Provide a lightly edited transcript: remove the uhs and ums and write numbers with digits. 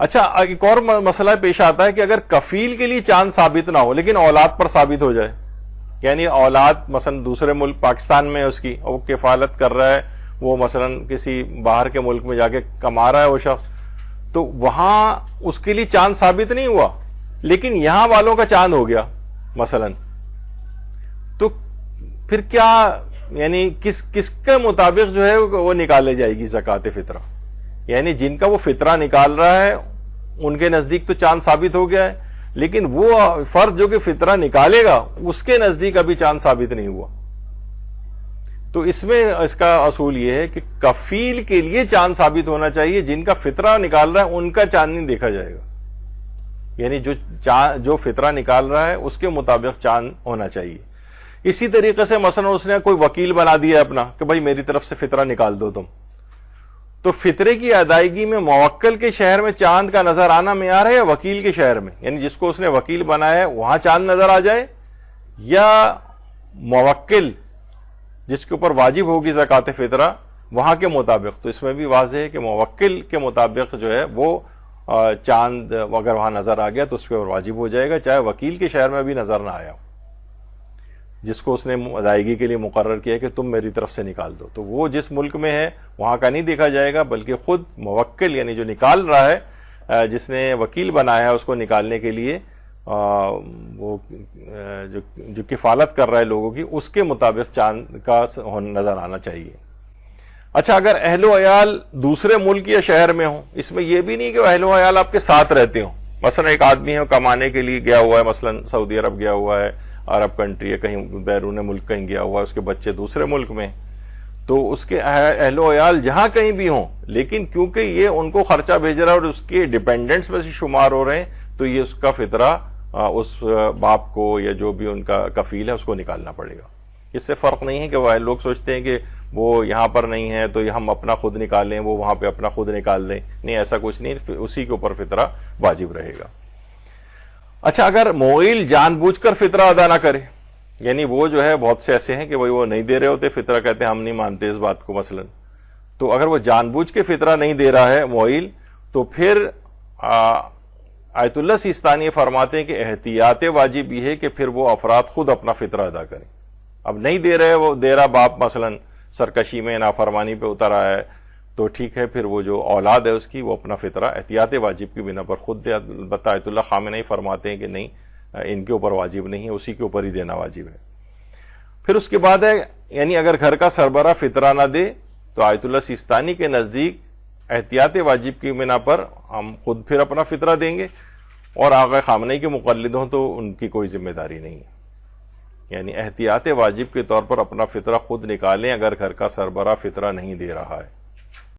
اچھا ایک اور مسئلہ پیش آتا ہے کہ اگر کفیل کے لیے چاند ثابت نہ ہو لیکن اولاد پر ثابت ہو جائے، یعنی اولاد مثلا دوسرے ملک پاکستان میں اس کی وہ کفالت کر رہا ہے، وہ مثلا کسی باہر کے ملک میں جا کے کما رہا ہے وہ شخص، تو وہاں اس کے لیے چاند ثابت نہیں ہوا لیکن یہاں والوں کا چاند ہو گیا مثلا، تو پھر کیا یعنی کس کے مطابق جو ہے وہ نکالے جائے گی زکوٰۃ فطرہ؟ یعنی جن کا وہ فطرہ نکال رہا ہے ان کے نزدیک تو چاند ثابت ہو گیا ہے، لیکن وہ فرد جو کہ فطرہ نکالے گا اس کے نزدیک ابھی چاند ثابت نہیں ہوا. تو اس میں اس کا اصول یہ ہے کہ کفیل کے لیے چاند ثابت ہونا چاہیے، جن کا فطرہ نکال رہا ہے ان کا چاند نہیں دیکھا جائے گا، یعنی جو فطرہ نکال رہا ہے اس کے مطابق چاند ہونا چاہیے. اسی طریقے سے مثلا اس نے کوئی وکیل بنا دیا اپنا کہ بھائی میری طرف سے فطرہ نکال دو تم، تو فطرے کی ادائیگی میں موکل کے شہر میں چاند کا نظر آنا معیار ہے یا وکیل کے شہر میں، یعنی جس کو اس نے وکیل بنایا ہے وہاں چاند نظر آ جائے، یا موکل جس کے اوپر واجب ہوگی زکوٰۃ فطرہ وہاں کے مطابق؟ تو اس میں بھی واضح ہے کہ موکل کے مطابق جو ہے وہ چاند اگر وہاں نظر آ گیا تو اس پہ واجب ہو جائے گا، چاہے وکیل کے شہر میں بھی نظر نہ آیا ہو جس کو اس نے ادائیگی کے لیے مقرر کیا کہ تم میری طرف سے نکال دو. تو وہ جس ملک میں ہے وہاں کا نہیں دیکھا جائے گا، بلکہ خود موکل یعنی جو نکال رہا ہے، جس نے وکیل بنایا ہے اس کو نکالنے کے لیے، وہ جو کفالت کر رہا ہے لوگوں کی، اس کے مطابق چاند کا نظر آنا چاہیے. اچھا اگر اہل و عیال دوسرے ملک یا شہر میں ہوں، اس میں یہ بھی نہیں کہ اہل و عیال آپ کے ساتھ رہتے ہوں، مثلا ایک آدمی ہے کمانے کے لیے گیا ہوا ہے، مثلا سعودی عرب گیا ہوا ہے، عرب کنٹری ہے، کہیں بیرون ملک کہیں گیا ہوا ہے، اس کے بچے دوسرے ملک میں، تو اس کے اہل و عیال جہاں کہیں بھی ہوں، لیکن کیونکہ یہ ان کو خرچہ بھیج رہا ہے اور اس کے ڈیپینڈنٹس میں سے شمار ہو رہے ہیں، تو یہ اس کا فطرہ اس باپ کو یا جو بھی ان کا کفیل ہے اس کو نکالنا پڑے گا. اس سے فرق نہیں ہے کہ وہ لوگ سوچتے ہیں کہ وہ یہاں پر نہیں ہے تو ہم اپنا خود نکال لیں، وہ وہاں پہ اپنا خود نکال لیں، نہیں ایسا کچھ نہیں، اسی کے اوپر فطرہ واجب رہے گا. اچھا اگر موئل جان بوجھ کر فطرہ ادا نہ کرے، یعنی وہ جو ہے بہت سے ایسے ہیں کہ وہ نہیں دے رہے ہوتے فطرہ، کہتے ہیں ہم نہیں مانتے اس بات کو مثلا، تو اگر وہ جان بوجھ کے فطرہ نہیں دے رہا ہے موئل، تو پھر آیت اللہ سیستانی فرماتے ہیں کہ احتیاط واجب یہ ہے کہ پھر وہ افراد خود اپنا فطرہ ادا کریں. اب نہیں دے رہے، وہ دے رہا باپ مثلا سرکشی میں نافرمانی پہ اتر آیا ہے، تو ٹھیک ہے پھر وہ جو اولاد ہے اس کی وہ اپنا فطرہ احتیاط واجب کی بنا پر خود دے. البتہ آیت اللہ خامنہ فرماتے ہیں کہ نہیں، ان کے اوپر واجب نہیں ہے، اسی کے اوپر ہی دینا واجب ہے. پھر اس کے بعد ہے یعنی اگر گھر کا سربراہ فطرہ نہ دے تو آیت اللہ سیستانی کے نزدیک احتیاط واجب کی بنا پر ہم خود پھر اپنا فطرہ دیں گے، اور آقا خامنہ کے مقلد ہوں تو ان کی کوئی ذمہ داری نہیں ہے. یعنی احتیاط واجب کے طور پر اپنا فطرہ خود نکالیں اگر گھر کا سربراہ فطرہ نہیں دے رہا ہے.